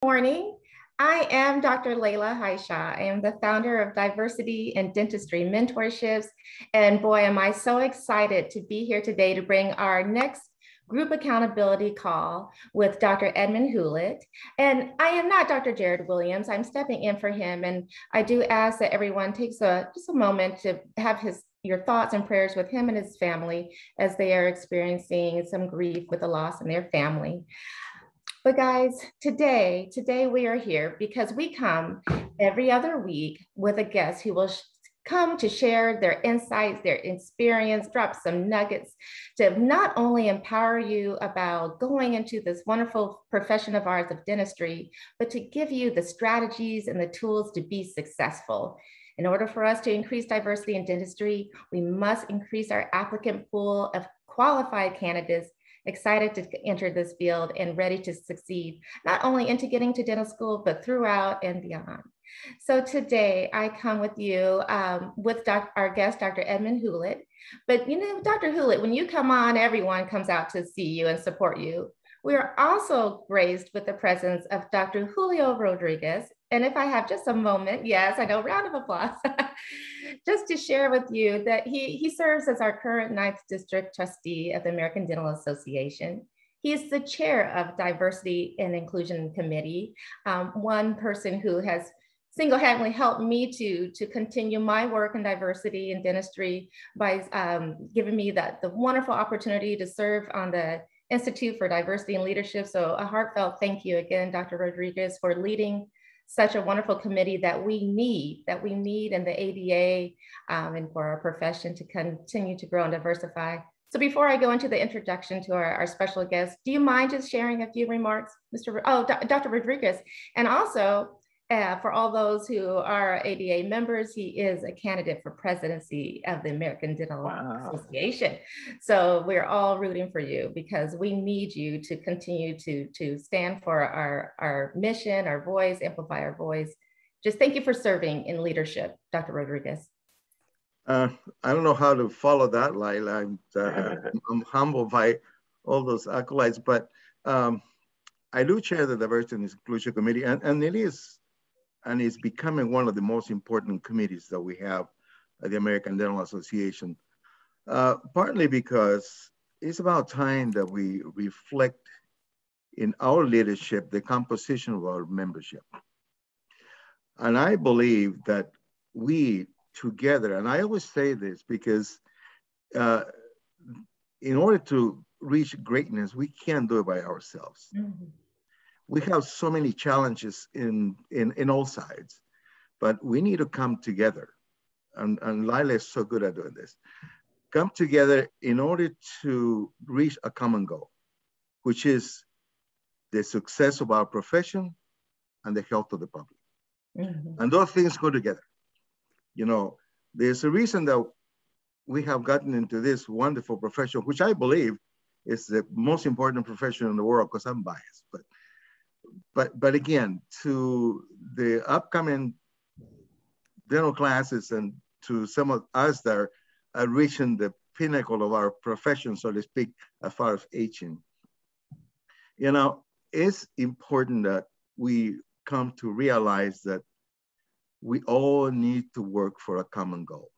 Morning. I am Dr. Laila Hishaw. I am the founder of Diversity and Dentistry Mentorships. And boy, am I so excited to be here today to bring our next group accountability call with Dr. Edmond Hewlett. And I am not Dr. Jared Williams. I'm stepping in for him. And I do ask that everyone takes just a moment to have your thoughts and prayers with him and his family as they are experiencing some grief with the loss in their family. But guys, today we are here because we come every other week with a guest who will come to share their insights, their experience, drop some nuggets to not only empower you about going into this wonderful profession of ours of dentistry, but to give you the strategies and the tools to be successful. In order for us to increase diversity in dentistry, we must increase our applicant pool of qualified candidates excited to enter this field and ready to succeed, not only into getting to dental school, but throughout and beyond. So today I come with you with our guest, Dr. Edmond Hewlett. But you know, Dr. Hewlett, when you come on, everyone comes out to see you and support you. We are also graced with the presence of Dr. Julio Rodriguez. And if I have just a moment, yes, I know, round of applause, just to share with you that he serves as our current 9th District Trustee of the American Dental Association. He is the chair of Diversity and Inclusion Committee, one person who has single-handedly helped me to continue my work in diversity in dentistry by giving me the wonderful opportunity to serve on the Institute for Diversity and Leadership. So a heartfelt thank you again, Dr. Rodriguez, for leading such a wonderful committee that we need in the ADA and for our profession to continue to grow and diversify. So before I go into the introduction to our special guest, do you mind just sharing a few remarks, Dr. Rodriguez? And also, for all those who are ADA members, he is a candidate for presidency of the American Dental Association. So we're all rooting for you because we need you to continue to stand for our mission, our voice, amplify our voice. Just thank you for serving in leadership, Dr. Rodriguez. I don't know how to follow that, Laila. I'm humbled by all those accolades, but I do chair the Diversity and Inclusion Committee, and it's becoming one of the most important committees that we have at the American Dental Association, partly because it's about time that we reflect in our leadership the composition of our membership. And I believe that we together, and I always say this because in order to reach greatness, we can't do it by ourselves. Mm-hmm. We have so many challenges in all sides, but we need to come together. And Laila is so good at doing this. Come together in order to reach a common goal, which is the success of our profession and the health of the public. Mm-hmm. And those things go together. You know, there's a reason that we have gotten into this wonderful profession, which I believe is the most important profession in the world, because I'm biased, but again, to the upcoming dental classes and to some of us that are reaching the pinnacle of our profession, so to speak, as far as aging, you know, it's important that we come to realize that we all need to work for a common goal.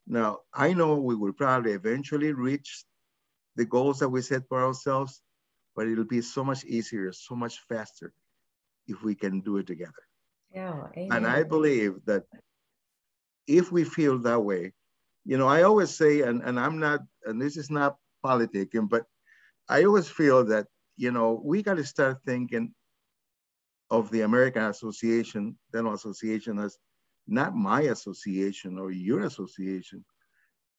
Now, I know we will probably eventually reach the goals that we set for ourselves, but it'll be so much easier, so much faster if we can do it together. Yeah, amen. And I believe that if we feel that way, you know, I always say, and I'm not, and this is not politicking, but I always feel that, you know, we got to start thinking of the American Association, Dental Association, as not my association or your association.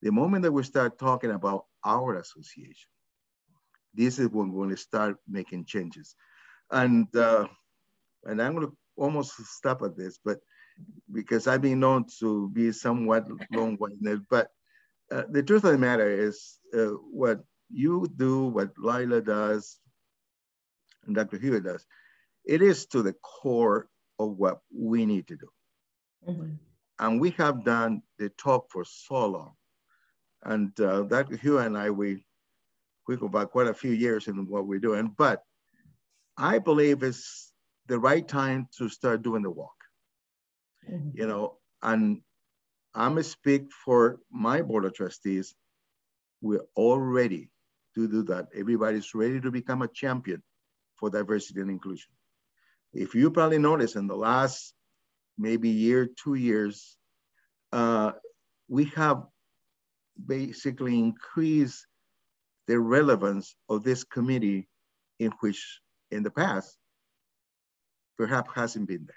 The moment that we start talking about our association, this is when we're going to start making changes. And I'm going to almost stop at this, but because I've been known to be somewhat long-winded, but the truth of the matter is what you do, what Laila does, and Dr. Hewlett does, it is to the core of what we need to do. Mm-hmm. And we have done the talk for so long. And Dr. Hewlett and I, we go back quite a few years in what we're doing, but I believe it's the right time to start doing the walk. Mm-hmm. You know, and I'm gonna speak for my board of trustees. We're all ready to do that. Everybody's ready to become a champion for diversity and inclusion. If you probably noticed in the last maybe year, 2 years, we have basically increased the relevance of this committee, in which in the past, perhaps hasn't been there.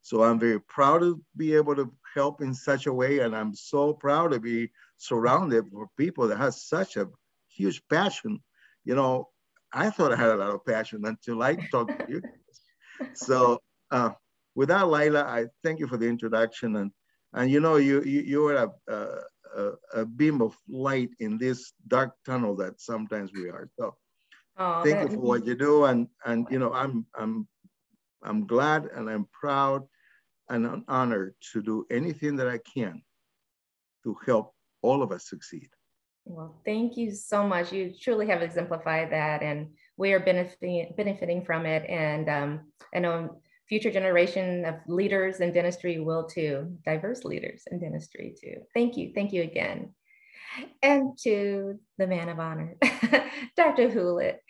So I'm very proud to be able to help in such a way. And I'm so proud to be surrounded with people that have such a huge passion. You know, I thought I had a lot of passion until I talked to you. So with that, Laila, I thank you for the introduction. And you know, you are a beam of light in this dark tunnel that sometimes we are. So thank you for what you do. And you know, I'm glad and I'm proud and an honor to do anything that I can to help all of us succeed. Well, thank you so much. You truly have exemplified that, and we are benefiting from it. And I know future generation of leaders in dentistry will too, diverse leaders in dentistry too. Thank you again. And to the man of honor, Dr. Hewlett,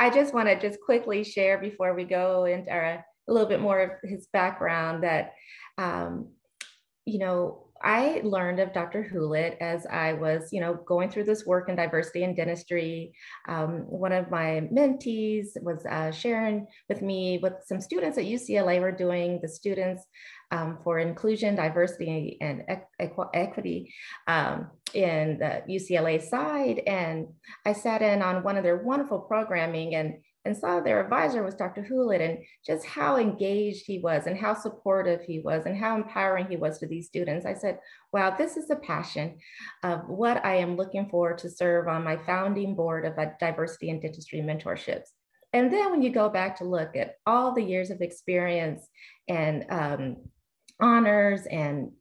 I just want to just quickly share before we go into a little bit more of his background that, you know, I learned of Dr. Hewlett as I was, you know, going through this work in diversity in dentistry. One of my mentees was sharing with me what some students at UCLA were doing, the students for inclusion, diversity, and equity in the UCLA side. And I sat in on one of their wonderful programming and saw their advisor was Dr. Hewlett, and just how engaged he was and how supportive he was and how empowering he was to these students. I said, wow, this is a passion of what I am looking for to serve on my founding board of Diversity and Dentistry Mentorships. And then when you go back to look at all the years of experience and honors and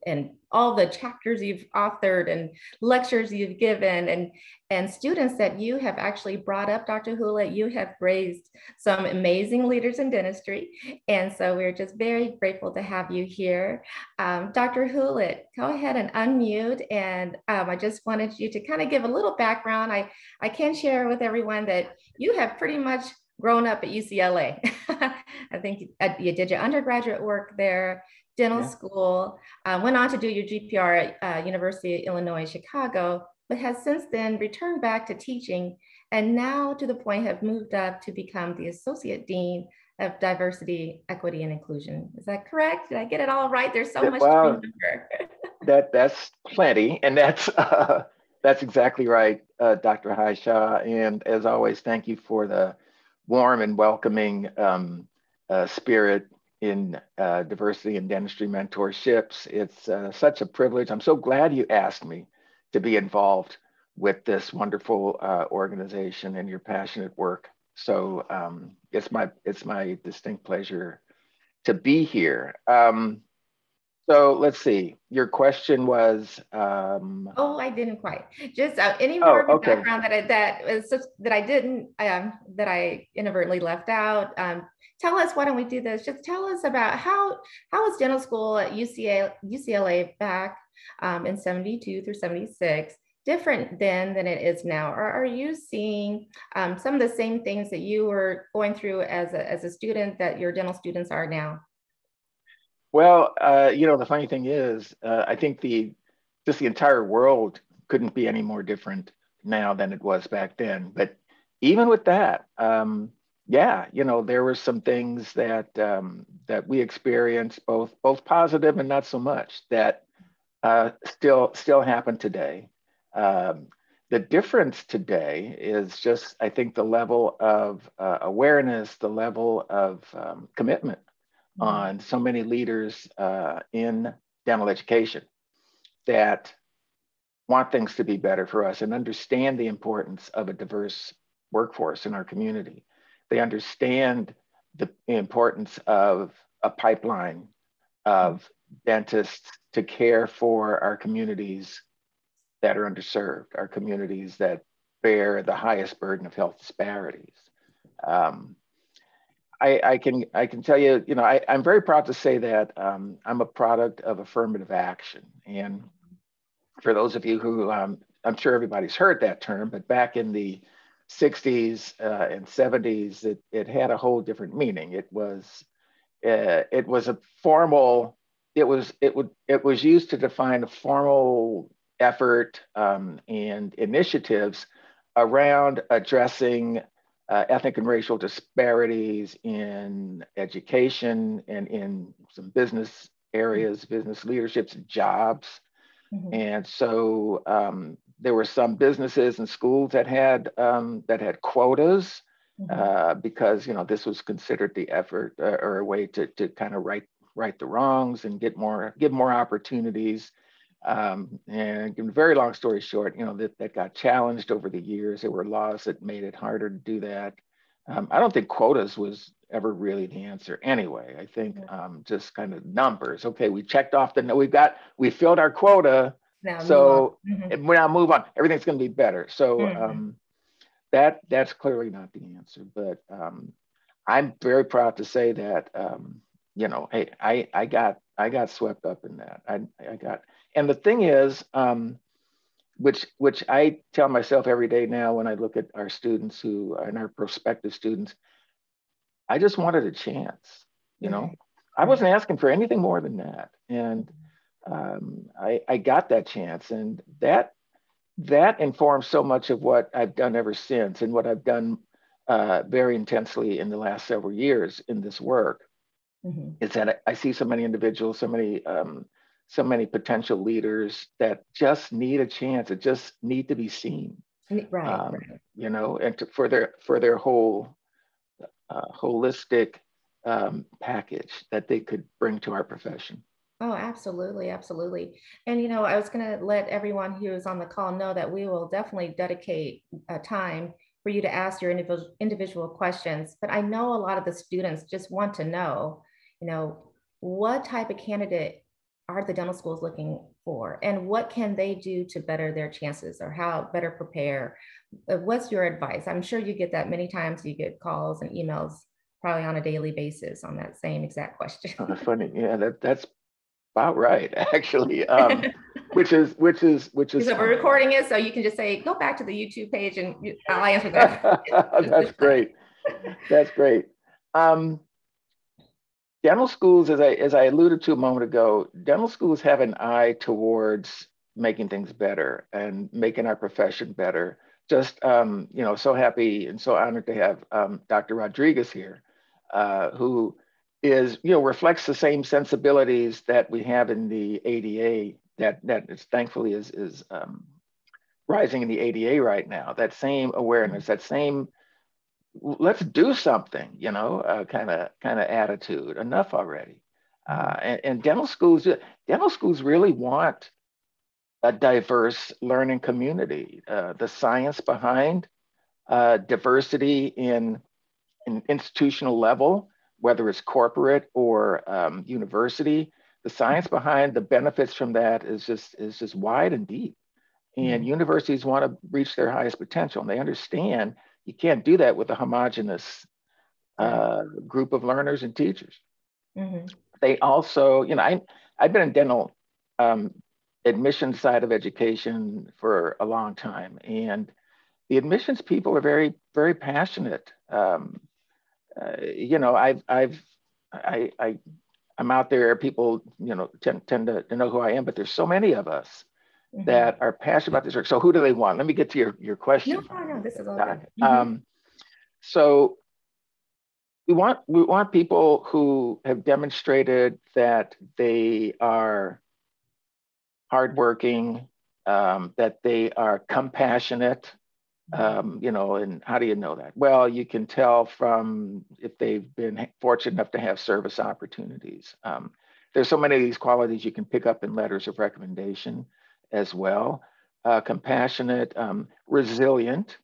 all the chapters you've authored and lectures you've given and students that you have actually brought up, Dr. Hewlett, you have raised some amazing leaders in dentistry. And so we're just very grateful to have you here. Dr. Hewlett, go ahead and unmute. And I just wanted you to kind of give a little background. I can share with everyone that you have pretty much grown up at UCLA. I think you did your undergraduate work there, dental school, went on to do your GPR at University of Illinois, Chicago, but has since then returned back to teaching and now to the point have moved up to become the Associate Dean of Diversity, Equity, and Inclusion. Is that correct? Did I get it all right? There's so much to remember. That's plenty, and that's exactly right, Dr. Hishaw. And as always, thank you for the warm and welcoming spirit in Diversity and Dentistry Mentorships. It's such a privilege. I'm so glad you asked me to be involved with this wonderful organization and your passionate work. So it's my distinct pleasure to be here. So let's see. Your question was. Oh, I didn't quite. Just any more background that I inadvertently left out. Tell us, why don't we do this? Just tell us about how was dental school at UCLA back in 72 through 76 different then than it is now? Or are you seeing some of the same things that you were going through as a student that your dental students are now? Well, you know, the funny thing is, I think the entire world couldn't be any more different now than it was back then. But even with that, yeah, you know, there were some things that that we experienced, both positive and not so much, that still happen today. The difference today is just, I think, the level of awareness, the level of commitment on so many leaders in dental education that want things to be better for us and understand the importance of a diverse workforce in our community. They understand the importance of a pipeline of dentists to care for our communities that are underserved, our communities that bear the highest burden of health disparities. I can tell you, I'm very proud to say that I'm a product of affirmative action. And for those of you who, I'm sure everybody's heard that term, but back in the 60s and 70s, it had a whole different meaning. It was a formal. It was used to define a formal effort and initiatives around addressing ethnic and racial disparities in education and in some business areas, business leaderships, jobs. Mm-hmm. And so there were some businesses and schools that had quotas. Mm-hmm. Because this was considered the effort or a way to kind of right the wrongs and give more opportunities. And very long story short, that got challenged over the years. There were laws that made it harder to do that. I don't think quotas was ever really the answer anyway. I think just kind of numbers. Okay, we checked off we filled our quota. Now so mm-hmm. we now move on. Everything's going to be better. So mm-hmm. That's clearly not the answer. But I'm very proud to say that hey, I got swept up in that. I got. And the thing is, which I tell myself every day now when I look at our students and our prospective students, I just wanted a chance, I wasn't asking for anything more than that. And I got that chance, and that informs so much of what I've done ever since, and what I've done very intensely in the last several years in this work. Mm-hmm. Is that I see so many individuals, so many potential leaders that just need a chance, that just need to be seen, right. And for their whole holistic package that they could bring to our profession. Oh, absolutely, absolutely. And I was going to let everyone who is on the call know that we will definitely dedicate time for you to ask your individual questions. But I know a lot of the students just want to know, what type of candidate are the dental schools looking for, and what can they do to better their chances, or how better prepare? What's your advice? I'm sure you get that many times. You get calls and emails probably on a daily basis on that same exact question. Oh, that's funny. Yeah, that's about right, actually. which is. So we're recording it, so you can just say, go back to the YouTube page, and I'll answer that. That's great. That's great. Dental schools, as I alluded to a moment ago, dental schools have an eye towards making things better and making our profession better. Just, so happy and so honored to have Dr. Rodriguez here, who is, reflects the same sensibilities that we have in the ADA, that is thankfully is rising in the ADA right now. That same awareness, that same let's do something, kind of attitude. Enough already. And dental schools really want a diverse learning community. The science behind diversity in institutional level, whether it's corporate or university, the science behind the benefits from that is just wide and deep. And universities want to reach their highest potential, and they understand you can't do that with a homogenous group of learners and teachers. Mm-hmm. They also, I've been in dental admissions side of education for a long time, and the admissions people are very, very passionate. I'm out there. People, tend to know who I am, but there's so many of us that are passionate about this work. So who do they want? Let me get to your question. No, this is all good. So we want people who have demonstrated that they are hardworking, that they are compassionate, and how do you know that? Well, you can tell from if they've been fortunate enough to have service opportunities. There's so many of these qualities you can pick up in letters of recommendation as well. Compassionate, resilient,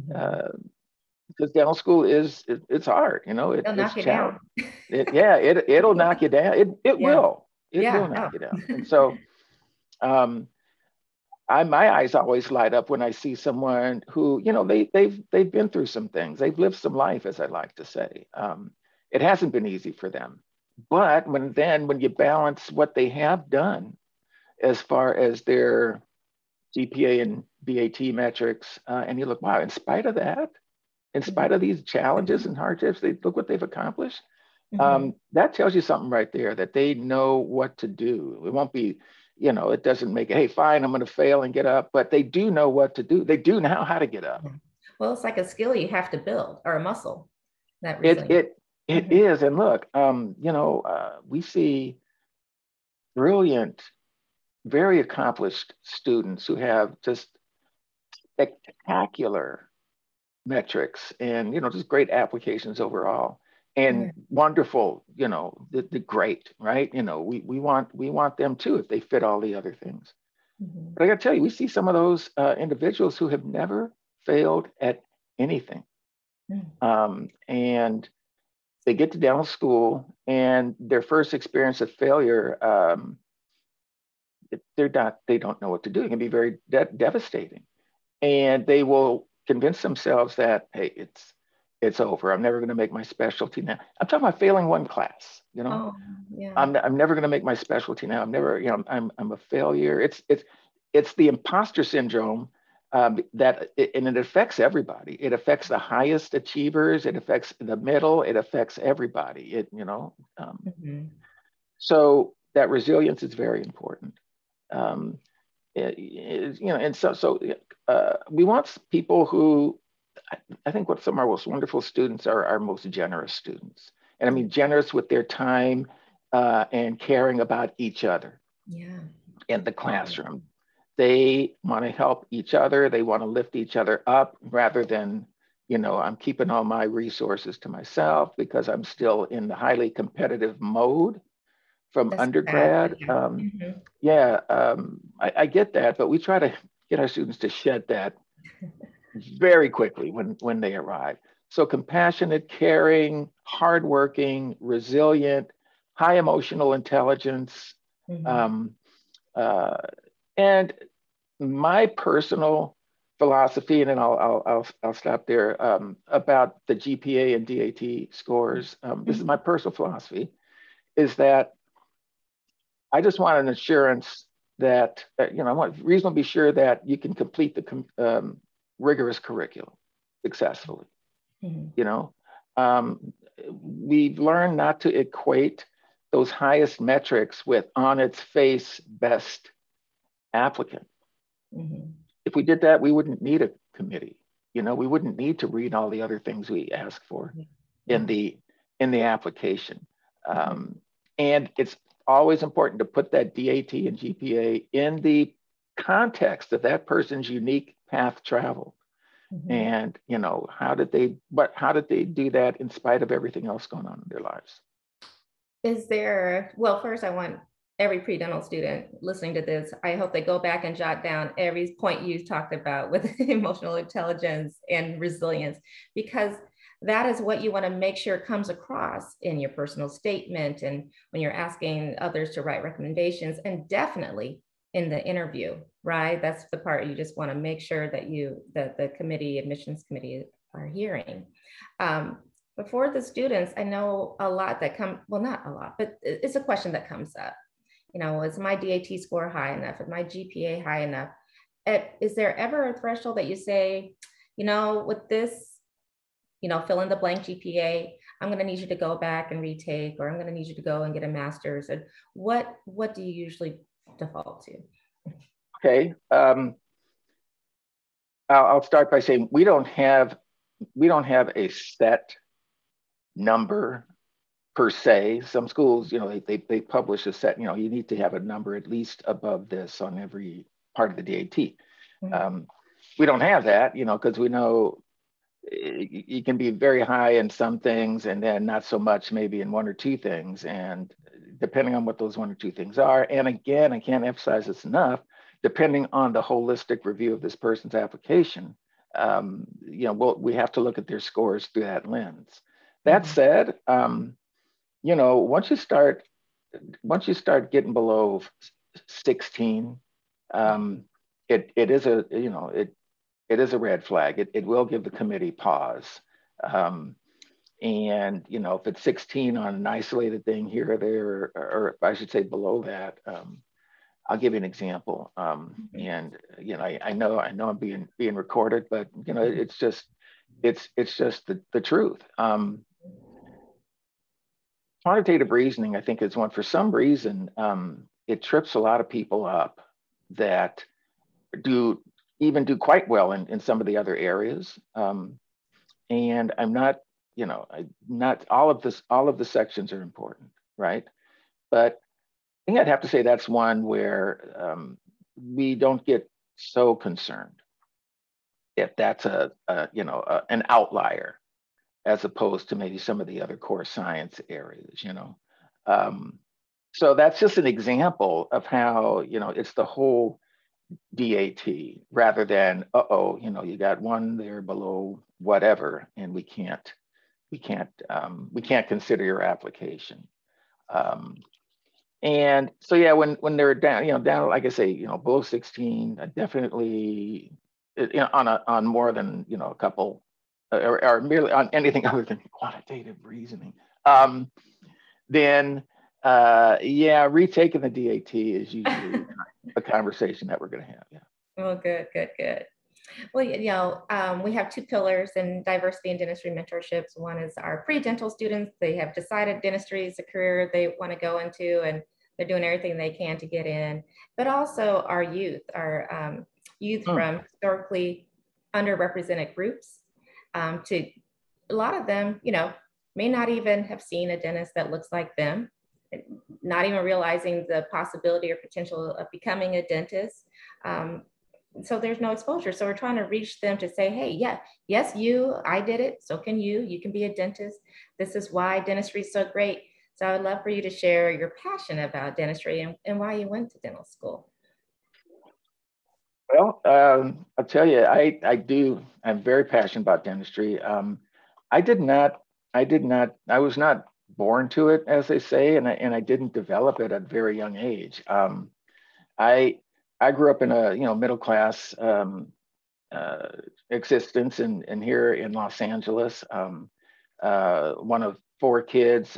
because dental school it's hard, It'll knock you down. It'll knock you down. It will knock you down. And so, my eyes always light up when I see someone who, they've been through some things. They've lived some life, as I like to say. it hasn't been easy for them. But when you balance what they have done as far as their GPA and BAT metrics, and you look, wow, in spite of that, in spite of these challenges and hardships, look what they've accomplished. That tells you something right there, that they know what to do. It won't be, it doesn't make it, hey, fine, I'm going to fail and get up, but they do know what to do. They do know how to get up. Well, it's like a skill you have to build, or a muscle. That resilience. It is. And look, we see brilliant, very accomplished students who have just spectacular metrics and, just great applications overall, and wonderful, the great, right? We want them too, if they fit all the other things. But I got to tell you, we see some of those individuals who have never failed at anything. And they get to dental school, and their first experience of failure, they don't know what to do. It can be very devastating. And they will convince themselves that, hey, it's over. I'm never going to make my specialty now. I'm talking about failing one class, I'm never going to make my specialty now. I'm never, I'm a failure. It's the imposter syndrome, and it affects everybody. It affects the highest achievers. It affects the middle. It affects everybody. So that resilience is very important. And so we want people who, I think what some of our most wonderful students are our most generous students. And I mean, generous with their time and caring about each other in the classroom. They want to help each other. They want to lift each other up rather than, I'm keeping all my resources to myself because I'm still in the highly competitive mode from undergrad. I get that, but we try to get our students to shed that very quickly when they arrive. So compassionate, caring, hardworking, resilient, high emotional intelligence. And my personal philosophy, and then I'll stop there, about the GPA and DAT scores. This is my personal philosophy, is that I just want an assurance that, I want reasonably sure that you can complete the rigorous curriculum successfully. We've learned not to equate those highest metrics with on its face best applicant. If we did that, we wouldn't need a committee. We wouldn't need to read all the other things we ask for in the application. And it's always important to put that DAT and GPA in the context of that person's unique path travel. And how did they do that in spite of everything else going on in their lives? Well, first I want every pre-dental student listening to this, I hope they go back and jot down every point you talked about with emotional intelligence and resilience, because that is what you want to make sure comes across in your personal statement and when you're asking others to write recommendations, and definitely in the interview, right? That's the part you just want to make sure that the admissions committee are hearing. But for the students, I know a lot that not a lot, but it's a question that comes up. Is my DAT score high enough? Is my GPA high enough? Is there ever a threshold that you say, with this, fill in the blank GPA, I'm going to need you to go back and retake, or I'm going to need you to go and get a master's? And what do you usually default to? Okay. I'll start by saying we don't have a set number per se. Some schools, they publish a set, you need to have a number at least above this on every part of the DAT. We don't have that, because we know you can be very high in some things and then not so much maybe in one or two things. And depending on what those one or two things are, and again, I can't emphasize this enough, depending on the holistic review of this person's application, we have to look at their scores through that lens. That said, once you start getting below 16, it is a red flag. It will give the committee pause. And, you know, if it's 16 on an isolated thing here or there, or I should say below that, I'll give you an example. And, you know, I know I'm being recorded, but, you know, it's just the truth. Quantitative reasoning, I think, is one, for some reason, it trips a lot of people up that do quite well in some of the other areas. And I'm not, you know, not all of the sections are important, right? But I think I'd have to say that's one where we don't get so concerned if that's an outlier, as opposed to maybe some of the other core science areas, you know. So that's just an example of how, you know, it's the whole DAT rather than, you know, you got one there below whatever, and we can't consider your application. And so, yeah, when they're down, you know, down, like I say, you know, below 16, definitely, you know, on more than, you know, a couple, or merely on anything other than quantitative reasoning, then yeah, retaking the DAT is usually a conversation that we're going to have. Yeah. Oh, good. Well, you know, we have two pillars in diversity and dentistry mentorships. One is our predental students. They have decided dentistry is a career they want to go into, and they're doing everything they can to get in. But also our youth from historically underrepresented groups. To a lot of them, you know, may not even have seen a dentist that looks like them, not even realizing the possibility or potential of becoming a dentist. So there's no exposure. So we're trying to reach them to say, hey, yes, I did it. So can you. You can be a dentist. This is why dentistry is so great. So I would love for you to share your passion about dentistry and why you went to dental school. Well, I'll tell you, I'm very passionate about dentistry. I was not born to it, as they say, and I didn't develop it at a very young age. I grew up in a, you know, middle class existence in here in Los Angeles. One of 4 kids,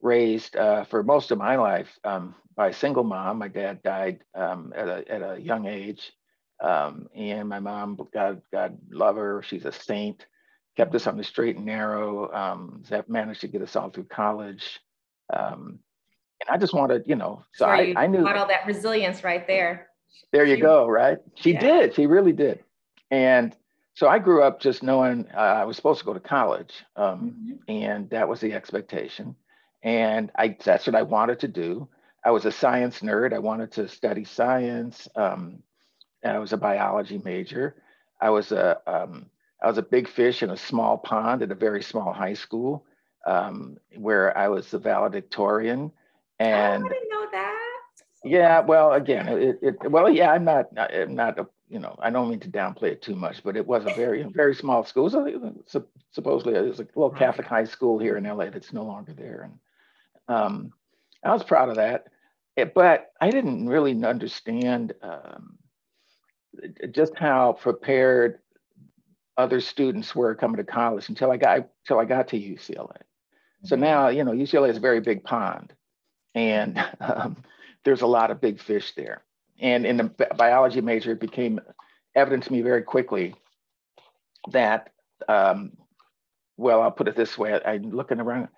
raised for most of my life by a single mom. My dad died at a young age, and my mom, God love her, she's a saint, kept us on the straight and narrow. That managed to get us all through college. And I just wanted, you know, so I knew all that resilience right there. There you go, right? She did, she really did. And so I grew up just knowing I was supposed to go to college, and that was the expectation. And that's what I wanted to do. I was a science nerd. I wanted to study science. I was a biology major. I was a big fish in a small pond at a very small high school, where I was the valedictorian. And I didn't know that. Yeah, well, again, I'm not, you know, I don't mean to downplay it too much, but it was a very small school. So supposedly it was a little Catholic high school here in LA that's no longer there. And I was proud of that, but I didn't really understand just how prepared other students were coming to college until I got to UCLA. So now, you know, UCLA is a very big pond, and there's a lot of big fish there. And in the biology major, it became evident to me very quickly that, well, I'll put it this way, I'm looking around,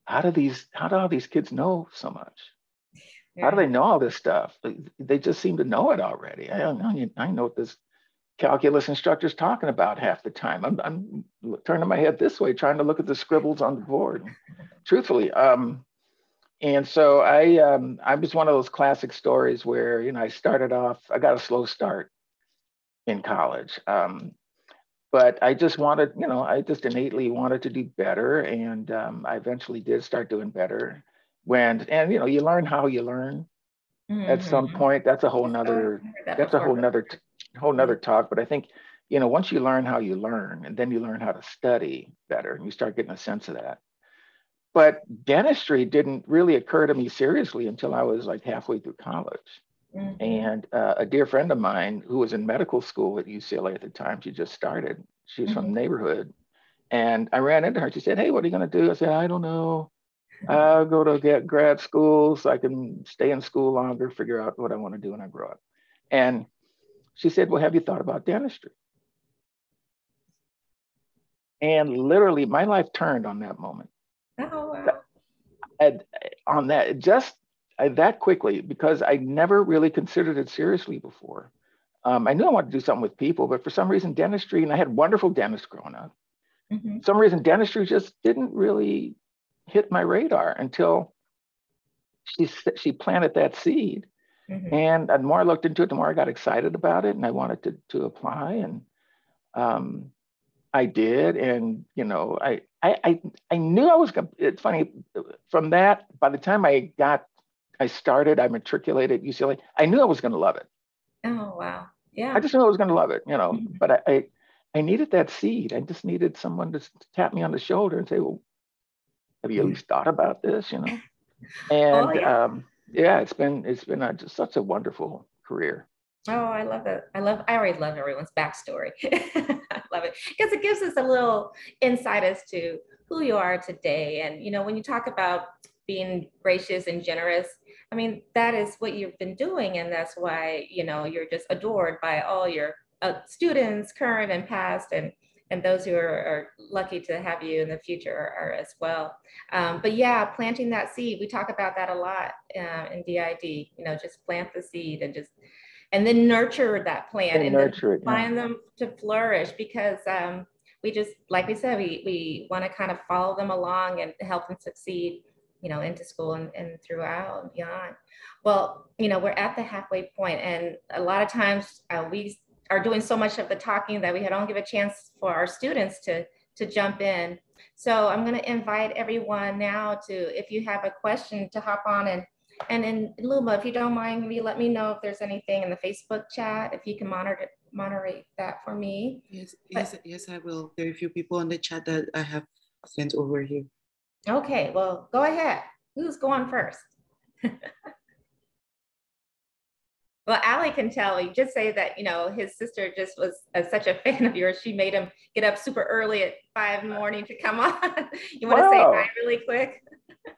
how do all these kids know so much? Yeah. How do they know all this stuff? They just seem to know it already. I know what this calculus instructor's talking about half the time. I'm turning my head this way, trying to look at the scribbles on the board, truthfully. And so I was one of those classic stories where, you know, I got a slow start in college. But I just wanted, you know, I just innately wanted to do better. And I eventually did start doing better. And you know, you learn how you learn at some point. That's a whole nother talk. But I think, you know, once you learn how you learn, and then you learn how to study better, and you start getting a sense of that. But dentistry didn't really occur to me seriously until I was like halfway through college. And a dear friend of mine who was in medical school at UCLA at the time, she just started, she was from the neighborhood. And I ran into her. She said, "Hey, what are you going to do?" I said, "I don't know. I'll go to get grad school so I can stay in school longer, figure out what I want to do when I grow up." And she said, "Well, have you thought about dentistry?" And literally my life turned on that moment. Oh, wow. On that, just that quickly, because I never really considered it seriously before. I knew I wanted to do something with people, but for some reason, dentistry, and I had wonderful dentists growing up. For some reason, dentistry just didn't really hit my radar until she planted that seed. And the more I looked into it, the more I got excited about it, and I wanted to apply, and I did. And you know, I knew I was gonna. It's funny, from that, by the time I matriculated at UCLA, I knew I was going to love it. Oh, wow. Yeah. I just knew I was going to love it, you know. But I needed that seed. I just needed someone to tap me on the shoulder and say, "Well, have you at least thought about this?" You know. And yeah, it's been just such a wonderful career. Oh, I love it. I already love everyone's backstory. I love it because it gives us a little insight as to who you are today. And, you know, when you talk about being gracious and generous, I mean, that is what you've been doing. And that's why, you know, you're just adored by all your students, current and past, and those who are lucky to have you in the future are as well. But yeah, planting that seed, we talk about that a lot in DID, you know, just plant the seed and then nurture that plant and nurture it, find them to flourish, because we just, like we said, we want to kind of follow them along and help them succeed, you know, into school and throughout and beyond. Well, you know, we're at the halfway point, and a lot of times we are doing so much of the talking that we don't give a chance for our students to jump in. So I'm going to invite everyone now to, if you have a question, to hop on and in Luma, if you don't mind, maybe let me know if there's anything in the Facebook chat, if you can moderate that for me. Yes, I will. There are a few people on the chat that I have sent over here. Okay, well, go ahead. Who's going first? Well, Ali can tell you, just say that, you know, his sister just was such a fan of yours. She made him get up super early at 5 in the morning to come on. You want to say hi really quick?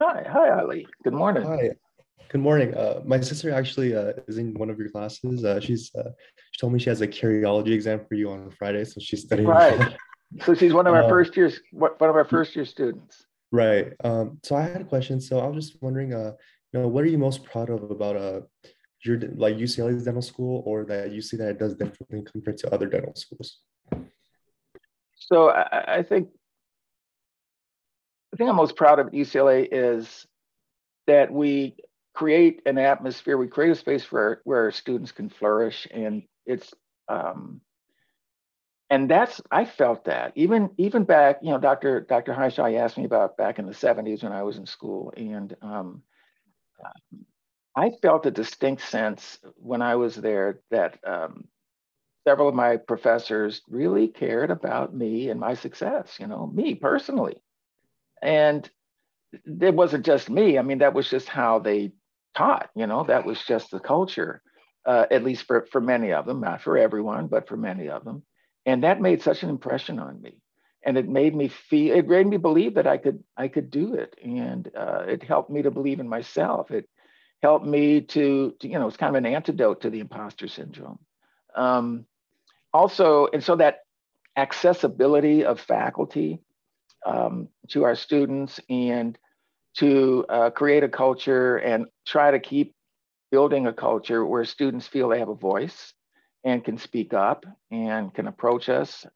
Hi, Ali. Good morning. Hi. Good morning. My sister actually is in one of your classes. She told me she has a cardiology exam for you on Friday, so she's studying. Right. So she's one of our first year students. Right. So I had a question. So I was just wondering, you know, what are you most proud of about your like UCLA's dental school, or that you see that it does differently compared to other dental schools? So I think the thing I'm most proud of at UCLA is that we create an atmosphere, we create a space where our students can flourish, and it's and that's, I felt that even back, you know, Dr. Hishaw asked me about back in the 70s when I was in school, and I felt a distinct sense when I was there that several of my professors really cared about me and my success, you know, me personally. And it wasn't just me. I mean, that was just how they taught, you know, that was just the culture, at least for many of them, not for everyone, but for many of them. And that made such an impression on me. And it made me believe that I could do it. And it helped me to believe in myself. It helped me to, you know, it's kind of an antidote to the imposter syndrome. Also, and so that accessibility of faculty to our students, and to create a culture and try to keep building a culture where students feel they have a voice and can speak up and can approach us.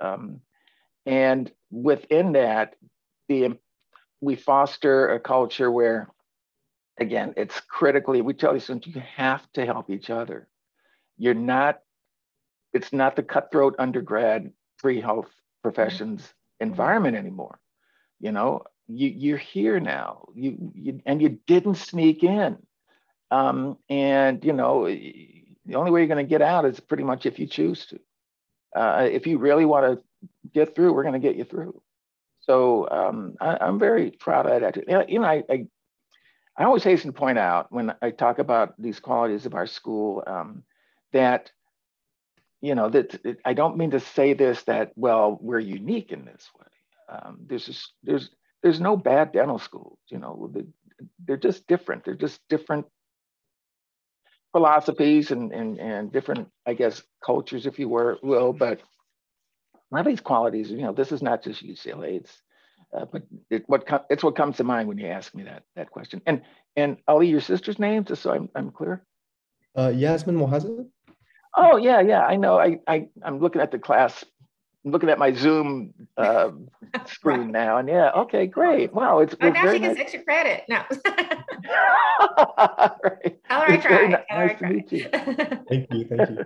And within that, we foster a culture where, again, it's critically, we tell you students, you have to help each other. It's not the cutthroat undergrad pre-health professions environment anymore. You know, you're here now, and you didn't sneak in. And, you know, the only way you're going to get out is pretty much if you choose to. If you really want to get through, we're going to get you through. So I'm very proud of that. You know, I always hasten to point out when I talk about these qualities of our school that, you know, that I don't mean to say this, that, well, we're unique in this way. There's no bad dental schools, you know, they're just different. They're just different philosophies and different, I guess, cultures, if you will, but a lot of these qualities, you know, this is not just UCLA, but it's what comes to mind when you ask me that question. And Ali, your sister's name, just so I'm clear? Yasmin Mohazed. Oh yeah, I know. I'm looking at the class. I'm looking at my Zoom screen Right. now, and yeah, okay, great. Wow, it's now very she gets nice. extra credit. No. Right. Tell her I tried. Nice to meet you. Thank you. Thank you.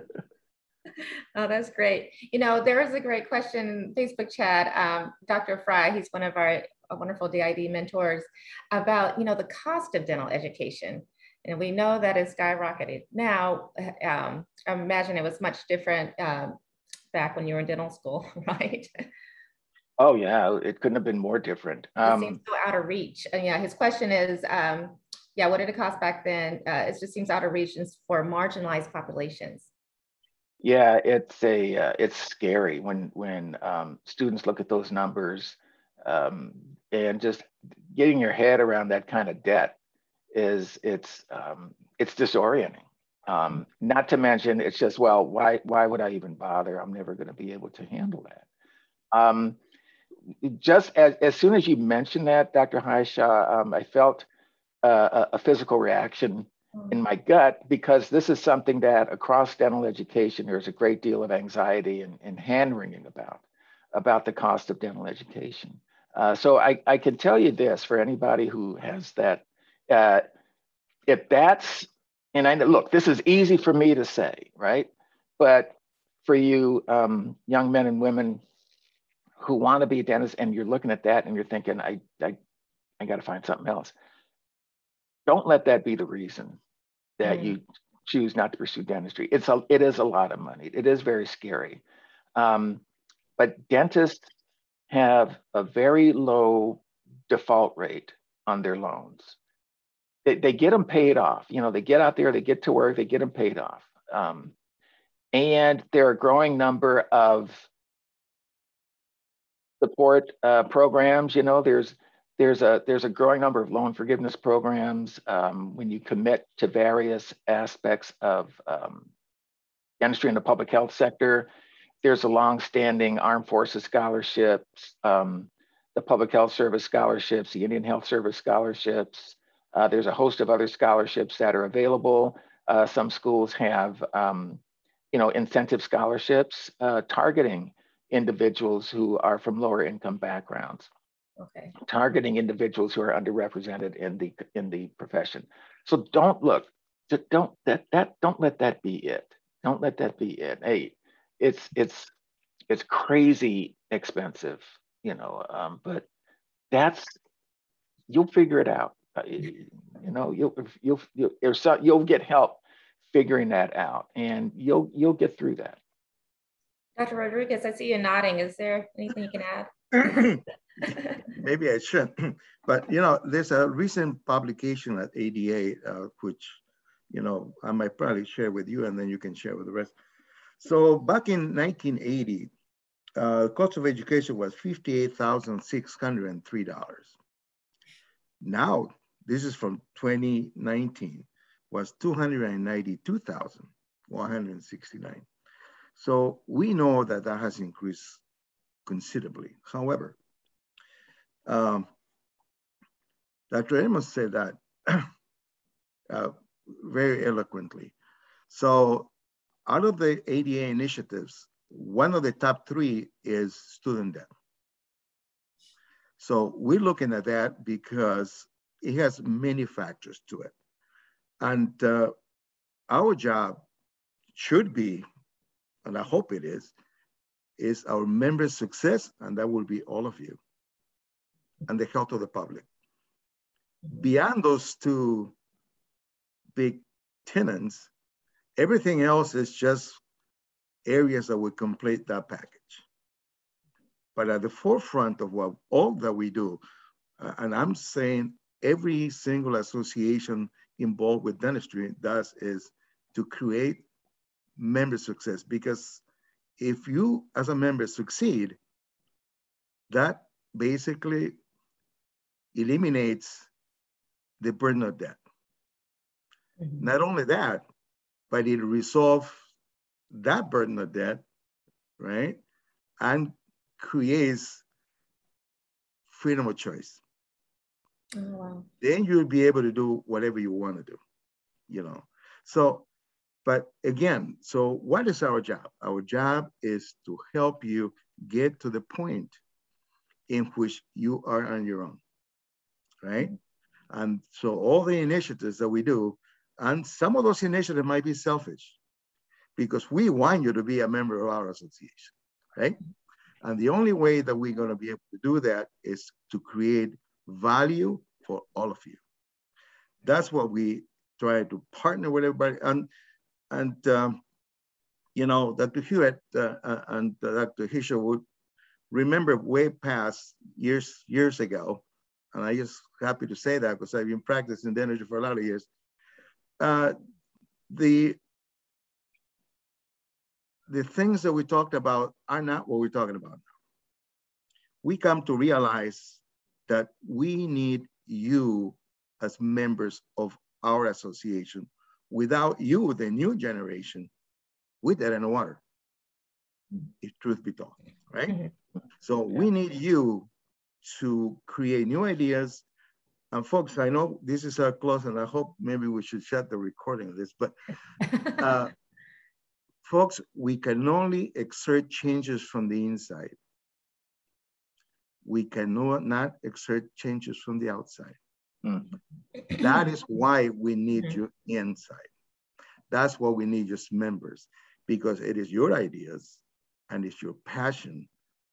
Oh, that's great. You know, there is a great question in Facebook chat. Dr. Fry, he's one of our wonderful DID mentors, about, you know, the cost of dental education. And we know that it's skyrocketed. Now, I imagine it was much different back when you were in dental school, right? Oh yeah, it couldn't have been more different. It seems so out of reach. And yeah, his question is, yeah, what did it cost back then? It just seems out of reach for marginalized populations. Yeah, it's scary when students look at those numbers, and just getting your head around that kind of debt it's disorienting. Not to mention, it's just, well, why would I even bother? I'm never going to be able to handle that. Just as soon as you mentioned that, Dr. Hishaw, I felt a physical reaction in my gut, because this is something that across dental education, there's a great deal of anxiety and hand-wringing about the cost of dental education. So I can tell you this, for anybody who has that, if that's, and I know, look, this is easy for me to say, right? But for you young men and women who want to be a dentist, and you're looking at that and you're thinking, I got to find something else. Don't let that be the reason that you choose not to pursue dentistry. It is a lot of money. It is very scary. But dentists have a very low default rate on their loans. They get them paid off. You know, they get out there, they get to work, they get them paid off. And there are a growing number of support programs. You know, there's a growing number of loan forgiveness programs when you commit to various aspects of dentistry in the public health sector. There's a long-standing Armed Forces scholarships, the Public Health Service scholarships, the Indian Health Service scholarships. There's a host of other scholarships that are available. Some schools have, you know, incentive scholarships targeting individuals who are from lower income backgrounds. Okay. Targeting individuals who are underrepresented in the profession. So don't let that be it. Don't let that be it. Hey, it's crazy expensive, you know, but you'll figure it out. You know, you'll get help figuring that out, and you'll get through that. Dr. Rodriguez, I see you nodding. Is there anything you can add? Maybe I should, but you know, there's a recent publication at ADA, which, you know, I might probably share with you, and then you can share with the rest. So back in 1980, cost of education was $58,603. Now, this is from 2019, was $292,169. So we know that that has increased considerably. However, Dr. Edmond said that very eloquently. So out of the ADA initiatives, one of the top 3 is student debt. So we're looking at that because it has many factors to it. And our job should be, and I hope it is our members' success, and that will be all of you, and the health of the public. Beyond those 2 big tenets, everything else is just areas that will complete that package. But at the forefront of all that we do, and I'm saying every single association involved with dentistry does, is to create member success. Because if you as a member succeed, that basically eliminates the burden of debt. Mm-hmm. Not only that, but it resolves that burden of debt, right? And creates freedom of choice. Oh, wow. Then you'll be able to do whatever you want to do, you know. So, but again, so what is our job? Our job is to help you get to the point in which you are on your own, right? And so all the initiatives that we do, and some of those initiatives might be selfish because we want you to be a member of our association, right? And the only way that we're going to be able to do that is to create value for all of you. That's what we try to partner with everybody. And you know, Dr. Hewlett and Dr. Hishaw would remember way past years ago, and I just happy to say that because I've been practicing dentistry for a lot of years. The things that we talked about are not what we're talking about now. We come to realize that we need you as members of our association. Without you, the new generation, we're dead in the water, if truth be told, right? So we need you to create new ideas. And folks, I know this is our close, and I hope maybe we should shut the recording of this, but folks, we can only exert changes from the inside. We cannot exert changes from the outside. That is why we need you inside. That's why we need you as members, because it is your ideas and it's your passion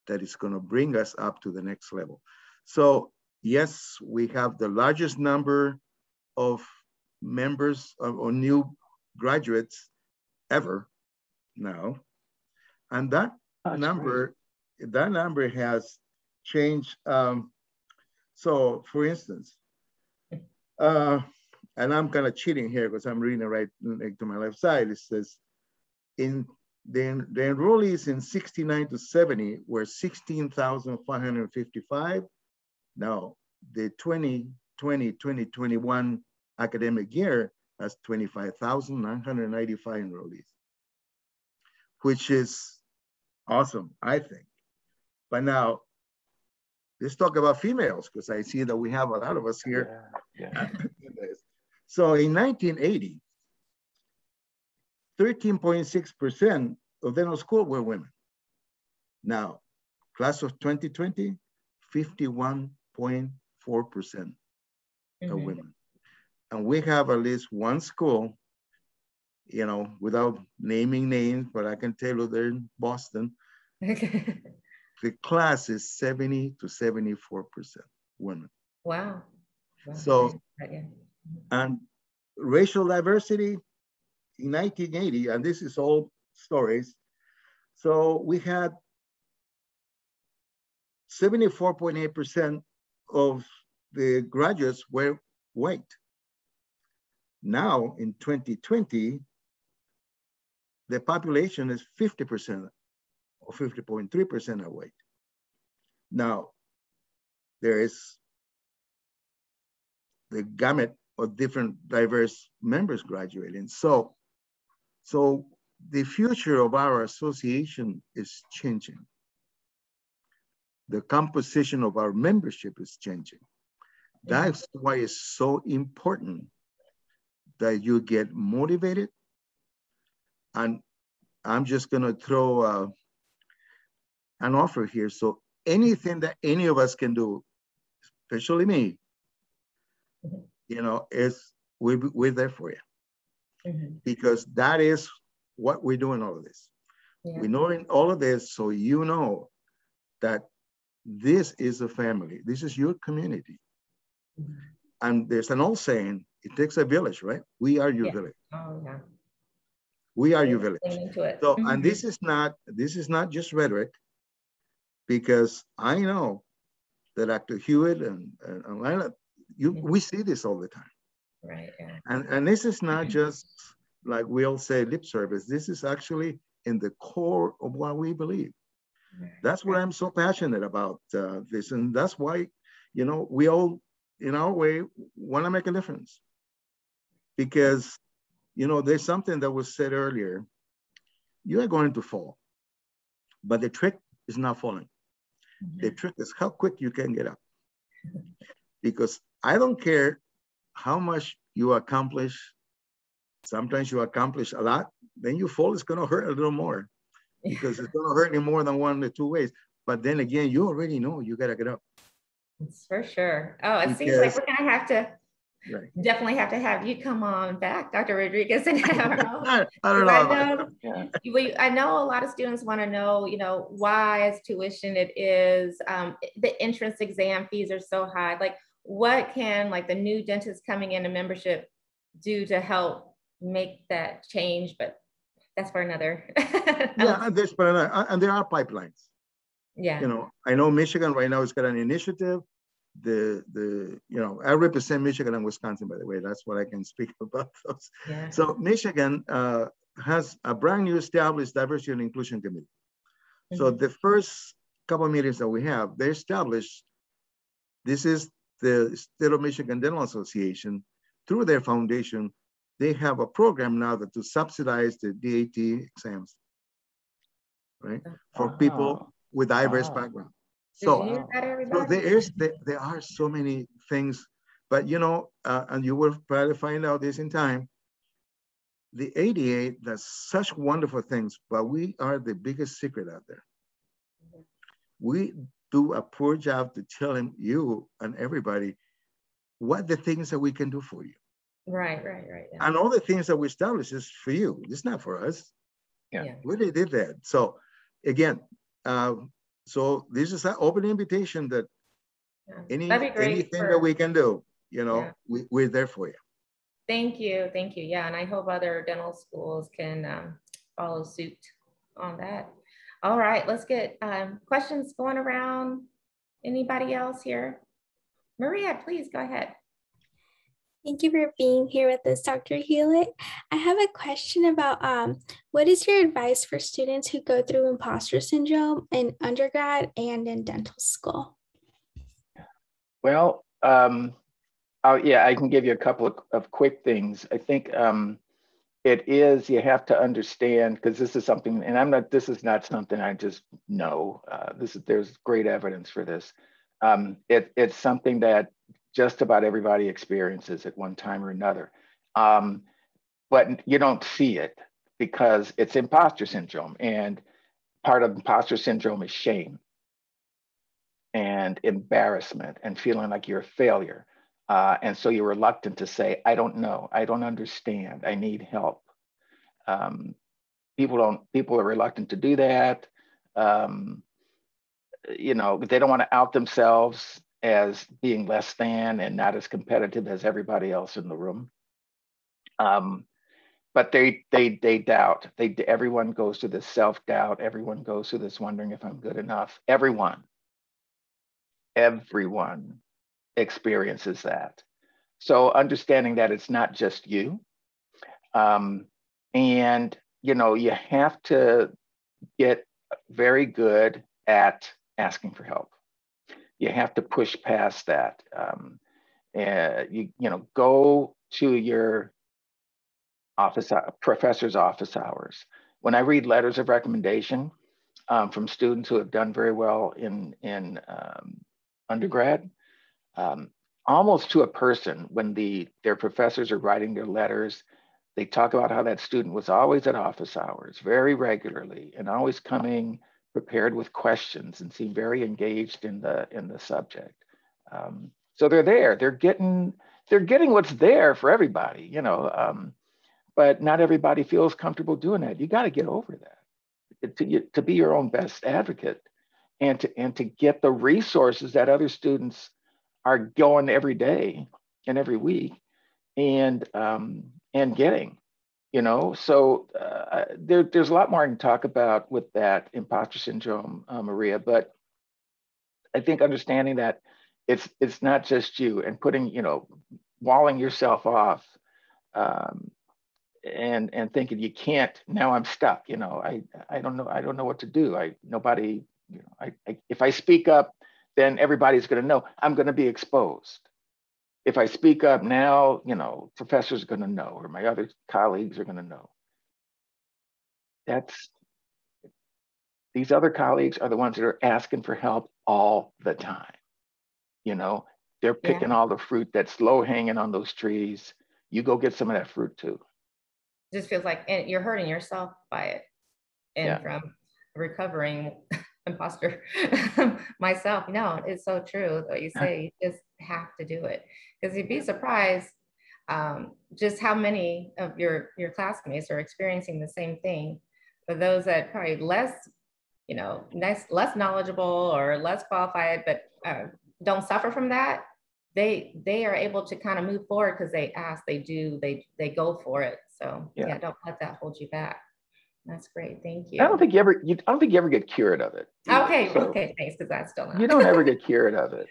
that is going to bring us up to the next level. So yes, we have the largest number of members or new graduates ever now. And that number has changed. So for instance, and I'm kind of cheating here because I'm reading it right to my left side. It says, the enrollees in 69 to 70 were 16,555. Now, the 2020-2021 academic year has 25,995 enrollees, which is awesome, I think. But now, let's talk about females, because I see that we have a lot of us here. Yeah. So in 1980, 13.6% of dental school were women. Now, class of 2020, 51.4% of women. And we have at least one school, you know, without naming names, but I can tell you they're in Boston. The class is 70 to 74% women. Wow. So, and racial diversity in 1980, and this is old stories. So we had 74.8% of the graduates were white. Now in 2020, the population is 50% or 50.3% are white. Now, there is the gamut of different diverse members graduating. So the future of our association is changing. The composition of our membership is changing. That's why it's so important that you get motivated. And I'm just gonna throw an offer here. So anything that any of us can do, especially me, you know, we're there for you. Because that is what we're doing all of this. Yeah. We're knowing all of this so you know that this is a family. This is your community. And there's an old saying, it takes a village, right? We are your village. Oh, yeah. We are your village. So, and this is not just rhetoric, because I know that Dr. Hewlett and Laila, we see this all the time. Right. Yeah. And this is not just like we all say lip service. This is actually in the core of what we believe. That's what I'm so passionate about this. And that's why, you know, we all, in our way, want to make a difference. Because, you know, there's something that was said earlier. You are going to fall, but the trick is not falling. The trick is how quick you can get up. Because I don't care how much you accomplish. Sometimes you accomplish a lot, then you fall, it's going to hurt a little more because it's going to hurt in more than one or two ways. But then again, you already know you got to get up. It's for sure. Oh, it seems like we're going to have to definitely have to have you come on back, Dr. Rodriguez, and have I don't know. I know a lot of students want to know, you know, why is tuition it is, the entrance exam fees are so high. Like, what can like the new dentists coming into membership do to help make that change? But that's for another. Yeah, there's for another, and there are pipelines. Yeah. You know, I know Michigan right now has got an initiative. You know, I represent Michigan and Wisconsin, by the way. That's what I can speak about those. Yeah. So Michigan has a brand new established diversity and inclusion committee. So the first couple of meetings that we have, they established, this is the State of Michigan Dental Association. Through their foundation, they have a program now that to subsidize the DAT exams, right? For people with diverse backgrounds. So, there are so many things, but you know, and you will probably find out this in time, the ADA does such wonderful things, but we are the biggest secret out there. We do a poor job to telling you and everybody what the things that we can do for you. Right. Yeah. And all the things that we establish is for you. It's not for us. Yeah. We really did that. So again, so this is an open invitation that anything that we can do, you know, we're there for you. Thank you. Yeah, and I hope other dental schools can follow suit on that. All right, let's get questions going around. Anybody else here? Maria, please go ahead. Thank you for being here with us, Dr. Hewlett. I have a question about what is your advice for students who go through imposter syndrome in undergrad and in dental school? Well, yeah, I can give you a couple of quick things. I think it is, you have to understand, because this is something, and this is not something I just know. There's great evidence for this. It's something that just about everybody experiences at one time or another. But you don't see it because it's imposter syndrome. And part of imposter syndrome is shame and embarrassment and feeling like you're a failure. And so you're reluctant to say, I don't know, I don't understand, I need help. People are reluctant to do that. You know, they don't want to out themselves as being less than and not as competitive as everybody else in the room. But they doubt. Everyone goes through this self-doubt. Everyone goes through this wondering if I'm good enough. Everyone experiences that. So understanding that it's not just you. And, you know, you have to get very good at asking for help. You have to push past that. You know, go to your professor's office hours. When I read letters of recommendation from students who have done very well in undergrad, almost to a person, when their professors are writing their letters, they talk about how that student was always at office hours very regularly and always coming prepared with questions and seem very engaged in the subject. So they're there. They're getting what's there for everybody, you know. But not everybody feels comfortable doing that. You got to get over that to be your own best advocate, and to get the resources that other students are going every day and every week, and getting. You know, so there's a lot more I can talk about with that imposter syndrome, Maria. But I think understanding that it's not just you, and putting, you know, walling yourself off, and thinking you can't. Now I'm stuck. You know, I don't know what to do. Nobody You know, if I speak up, then everybody's going to know. I'm going to be exposed. If I speak up now, you know, professors are going to know, or my other colleagues are going to know. These other colleagues are the ones that are asking for help all the time. You know, they're picking all the fruit that's low hanging on those trees. You go get some of that fruit too. It just feels like you're hurting yourself by it. And from recovering imposter myself, no, it's so true what you say. You just have to do it, because you'd be surprised just how many of your classmates are experiencing the same thing. For those that probably less, you know, less knowledgeable or less qualified, but don't suffer from that, they are able to kind of move forward because they ask, they go for it. So yeah, don't let that hold you back. That's great, thank you. I don't think you ever get cured of it. Okay, so, okay, thanks, because that's still not. You don't ever get cured of it.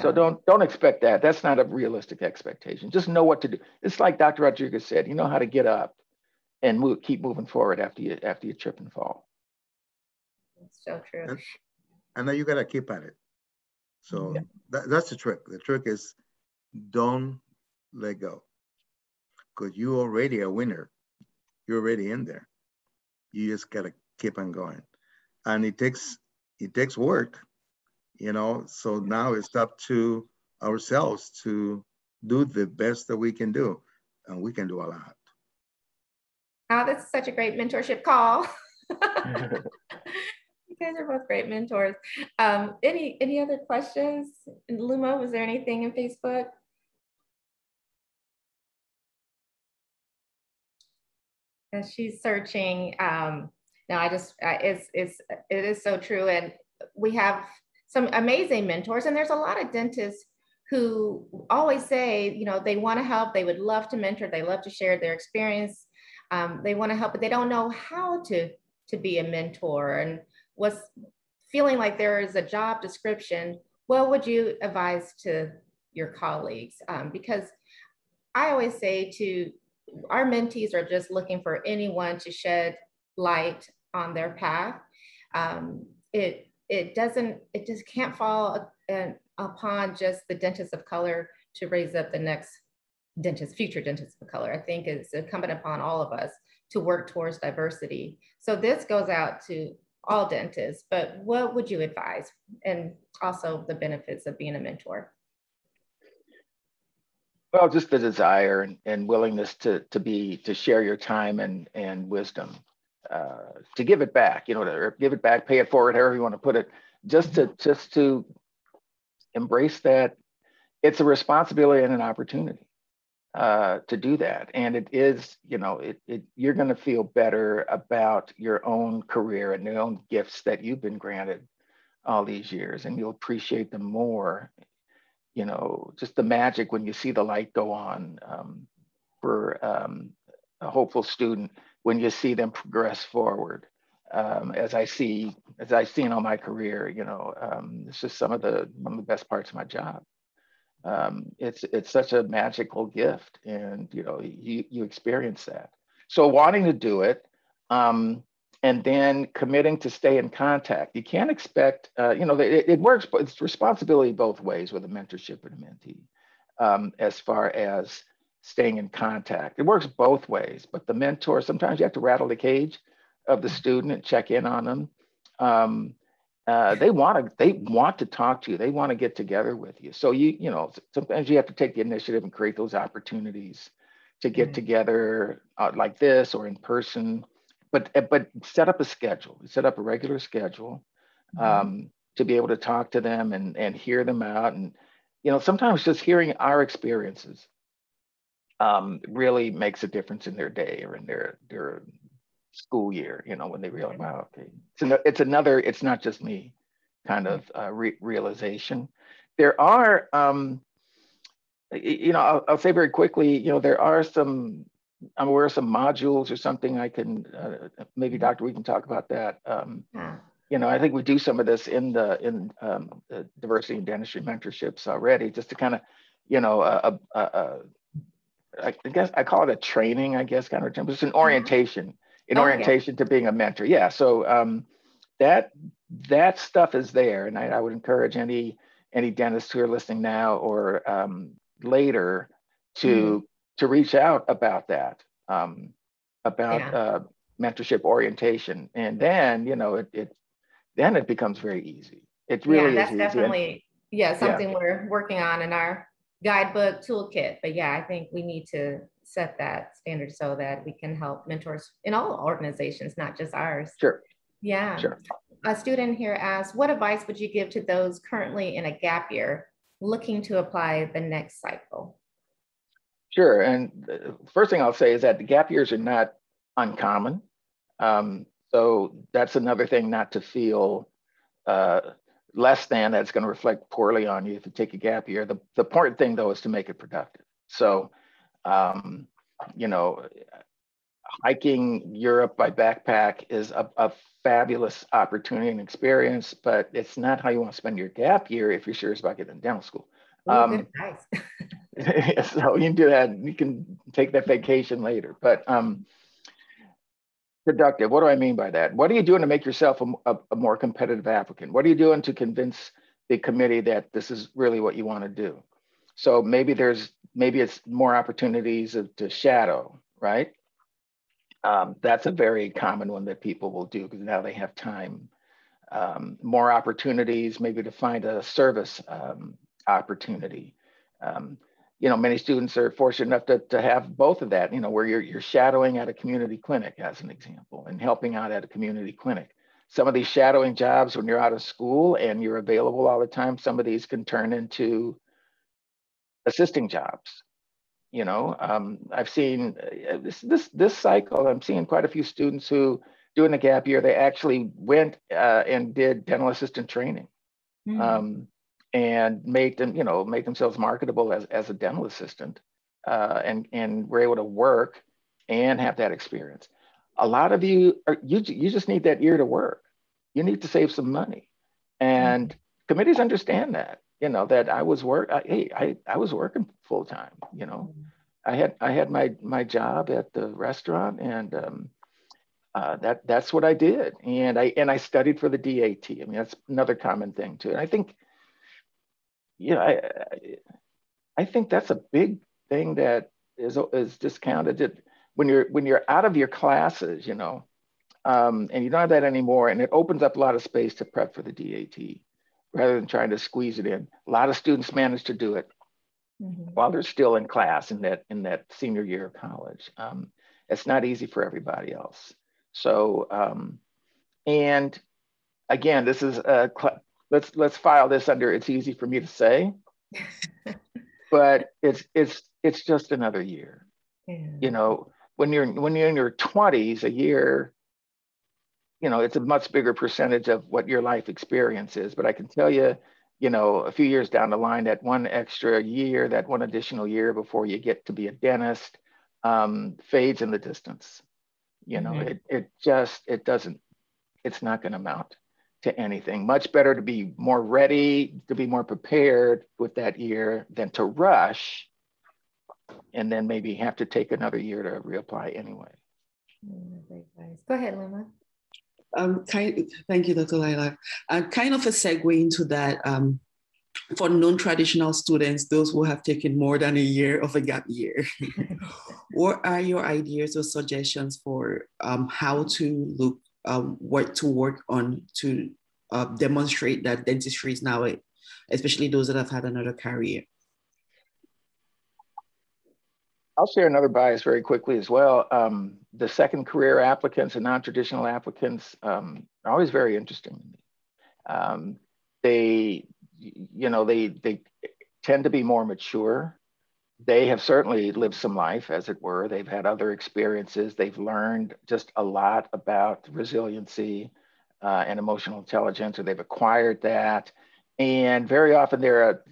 So don't expect that. That's not a realistic expectation. Just know what to do. It's like Dr. Rodriguez said, you know how to get up and keep moving forward after you trip and fall. That's so true. And then you gotta keep at it. So that's the trick. The trick is don't let go, because you're already a winner. You're already in there. You just gotta keep on going, and it takes work, you know. So now it's up to ourselves to do the best that we can do, and we can do a lot. Oh, this is such a great mentorship call. You guys are both great mentors. Any other questions? Luma, was there anything in Facebook? As she's searching, no, it is so true. And we have some amazing mentors, and there's a lot of dentists who always say, you know, they want to help, they would love to mentor, they love to share their experience, they want to help, but they don't know how to be a mentor, and was feeling like there is a job description. What would you advise to your colleagues? Because I always say our mentees are just looking for anyone to shed light on their path. It just can't fall upon just the dentists of color to raise up the next future dentists of color. I think it's incumbent upon all of us to work towards diversity. So this goes out to all dentists, but what would you advise? And also the benefits of being a mentor. Well, just the desire and willingness to share your time and wisdom, to give it back, you know, to give it back, pay it forward, however you want to put it, just to embrace that it's a responsibility and an opportunity to do that. And it is, you know, you're going to feel better about your own career and your own gifts that you've been granted all these years, and you'll appreciate them more. You know, just the magic when you see the light go on for a hopeful student, when you see them progress forward. As I see in all my career, you know, it's just one of the best parts of my job. It's such a magical gift, and you know, you experience that. So wanting to do it, and then committing to stay in contact. You can't expect, you know, it works, but it's responsibility both ways with a mentorship and a mentee, as far as staying in contact. It works both ways, but the mentor, sometimes you have to rattle the cage of the student and check in on them. They want to talk to you. They want to get together with you. So you know, sometimes you have to take the initiative and create those opportunities to get together like this or in person. But set up a schedule. Set up a regular schedule to be able to talk to them and hear them out. And you know, sometimes just hearing our experiences really makes a difference in their day or in their school year. You know, when they realize, wow, okay, it's not just me kind of realization. There are, you know, I'll say very quickly, you know, there are I'm aware of some modules or something I can, maybe Dr. we can talk about that. You know, I think we do some of this in the diversity and dentistry mentorships already, just to kind of, you know, I guess I call it a training, I guess, kind of, but it's an orientation, orientation to being a mentor. Yeah, so that stuff is there. And I would encourage any dentists who are listening now or later to reach out about that, mentorship orientation. And then, you know, then it becomes very easy. It really is easy. Definitely, something we're working on in our guidebook toolkit. But yeah, I think we need to set that standard so that we can help mentors in all organizations, not just ours. Sure. Yeah. Sure. A student here asks, what advice would you give to those currently in a gap year looking to apply the next cycle? Sure. And the first thing I'll say is that the gap years are not uncommon. So that's another thing not to feel less than, that's going to reflect poorly on you if you take a gap year. The important thing, though, is to make it productive. So, you know, hiking Europe by backpack is a fabulous opportunity and experience, but it's not how you want to spend your gap year if you're serious about getting into dental school. Ooh, good So you can do that. You can take that vacation later, but productive. What do I mean by that? What are you doing to make yourself a more competitive applicant? What are you doing to convince the committee that this is really what you want to do? So maybe it's more opportunities to shadow, right? That's a very common one that people will do because now they have time. More opportunities, maybe to find a service opportunity. You know, many students are fortunate enough to have both of that, you know, where you're shadowing at a community clinic, as an example, and helping out at a community clinic. Some of these shadowing jobs, when you're out of school and you're available all the time, some of these can turn into assisting jobs. You know, I've seen this cycle, I'm seeing quite a few students who, during the gap year, they actually went and did dental assistant training. And make themselves marketable as a dental assistant, and were able to work and have that experience. A lot of you just need that year to work. You need to save some money, and committees understand that. You know that I was working full time. You know, I had my job at the restaurant, and that's what I did, and I studied for the DAT. I mean, that's another common thing too. And I think, you know, I think that's a big thing that is discounted. When you're out of your classes, you know, and you don't have that anymore, and it opens up a lot of space to prep for the DAT rather than trying to squeeze it in. A lot of students manage to do it while they're still in class in that senior year of college. It's not easy for everybody else. So, and again, this is let's file this under, it's easy for me to say, but it's just another year. You know, when you're in your 20s, a year, you know, it's a much bigger percentage of what your life experience is. But I can tell you, you know, a few years down the line, that one extra year, that one additional year before you get to be a dentist, fades in the distance. You know, it's not going to amount to anything. Much better to be more ready, to be more prepared with that year than to rush and then maybe have to take another year to reapply anyway. Go ahead, Lima. Thank you, Dr. Laila. Kind of a segue into that, for non-traditional students, those who have taken more than a year of a gap year, what are your ideas or suggestions for how to work on to demonstrate that dentistry is now, especially those that have had another career? I'll share another bias very quickly as well. The second career applicants and non-traditional applicants are always very interesting to me. They tend to be more mature. They have certainly lived some life, as it were. They've had other experiences. They've learned just a lot about resiliency and emotional intelligence, or they've acquired that. And very often they're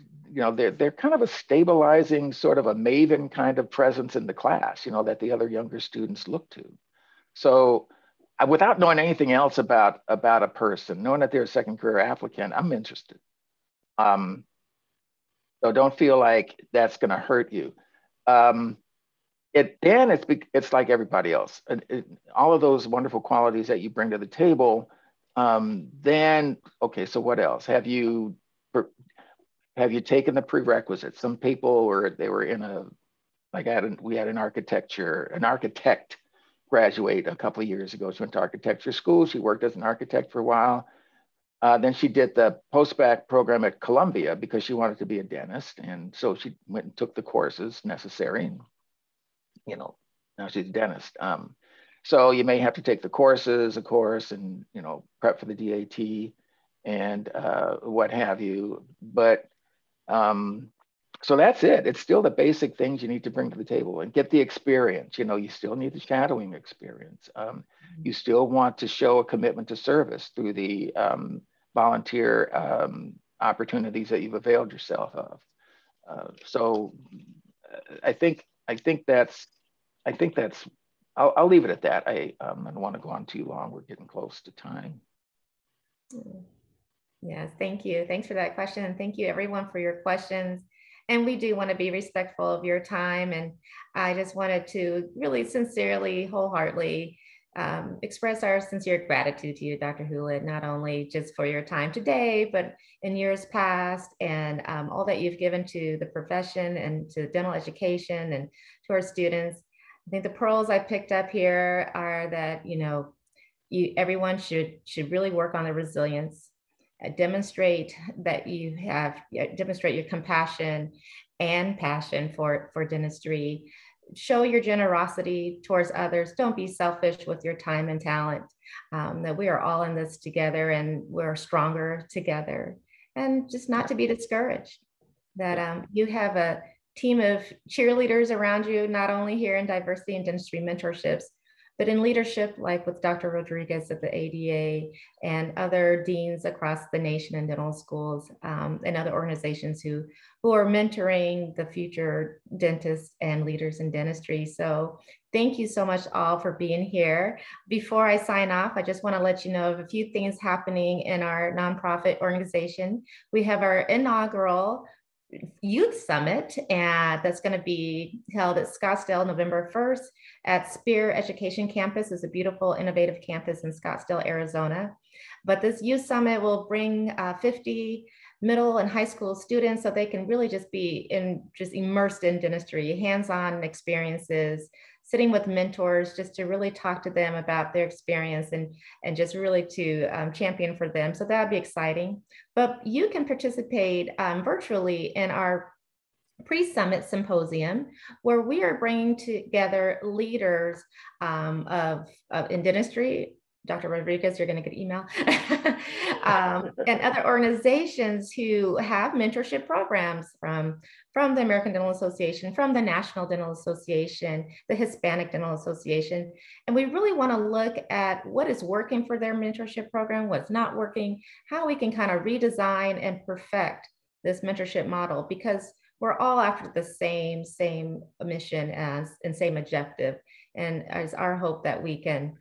kind of a stabilizing, sort of a maven kind of presence in the class, you know, that the other younger students look to. So without knowing anything else about a person, knowing that they're a second career applicant, I'm interested. So don't feel like that's going to hurt you. It's like everybody else. All of those wonderful qualities that you bring to the table Then, okay, so what else? Have you taken the prerequisites? Some people they were in a, like we had an architect graduate a couple of years ago. She went to architecture school. She worked as an architect for a while. Then she did the post-bac program at Columbia because she wanted to be a dentist. And so she went and took the courses necessary. And, you know, now she's a dentist. So you may have to take the courses, of course, and, you know, prep for the DAT and what have you. But so that's it. It's still the basic things you need to bring to the table and get the experience. You know, you still need the shadowing experience. You still want to show a commitment to service through the volunteer opportunities that you've availed yourself of. So I think that's, I'll leave it at that. I don't want to go on too long. We're getting close to time. Yes, thank you. Thanks for that question. And thank you everyone for your questions. And we do want to be respectful of your time. And I just wanted to really sincerely, wholeheartedly express our sincere gratitude to you, Dr. Hewlett, not only just for your time today, but in years past and all that you've given to the profession and to dental education and to our students. I think the pearls I picked up here are that, you know, everyone should really work on their resilience. Demonstrate that demonstrate your compassion and passion for dentistry. Show your generosity towards others. Don't be selfish with your time and talent. That we are all in this together and we're stronger together. And just not to be discouraged. That you have a team of cheerleaders around you, not only here in Diversity and Dentistry Mentorships, but in leadership, like with Dr. Rodriguez at the ADA and other deans across the nation and dental schools and other organizations who are mentoring the future dentists and leaders in dentistry. So thank you so much all for being here. Before I sign off, I just want to let you know of a few things happening in our nonprofit organization. We have our inaugural Youth Summit, and that's going to be held at Scottsdale November 1st at Spear Education Campus. It's a beautiful, innovative campus in Scottsdale, Arizona. But this Youth Summit will bring 50 middle and high school students so they can really just be immersed in dentistry, hands-on experiences, sitting with mentors just to really talk to them about their experience and just really to champion for them. So that'd be exciting. But you can participate virtually in our pre-summit symposium, where we are bringing together leaders in dentistry. Dr. Rodriguez, you're going to get email, and other organizations who have mentorship programs from the American Dental Association, from the National Dental Association, the Hispanic Dental Association. And we really want to look at what is working for their mentorship program, what's not working, how we can kind of redesign and perfect this mentorship model, because we're all after the same mission and same objective. And it's our hope that we can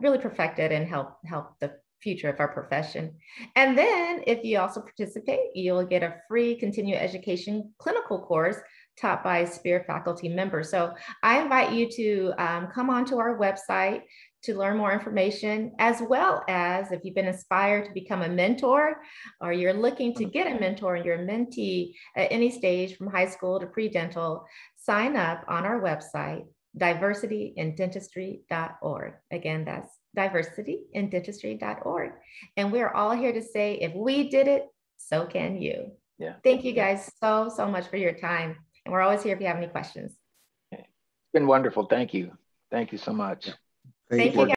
really perfect it and help the future of our profession. And then if you also participate, you'll get a free continuing education clinical course taught by Spear faculty members. So I invite you to come onto our website to learn more information, as well as if you've been inspired to become a mentor or you're looking to get a mentor and you're a mentee at any stage from high school to pre-dental, sign up on our website, diversityindentistry.org. Again, that's diversityindentistry.org. And we're all here to say, if we did it, so can you. Yeah. Thank you guys so much for your time. And we're always here if you have any questions. It's been wonderful. Thank you. Thank you so much. Thank you.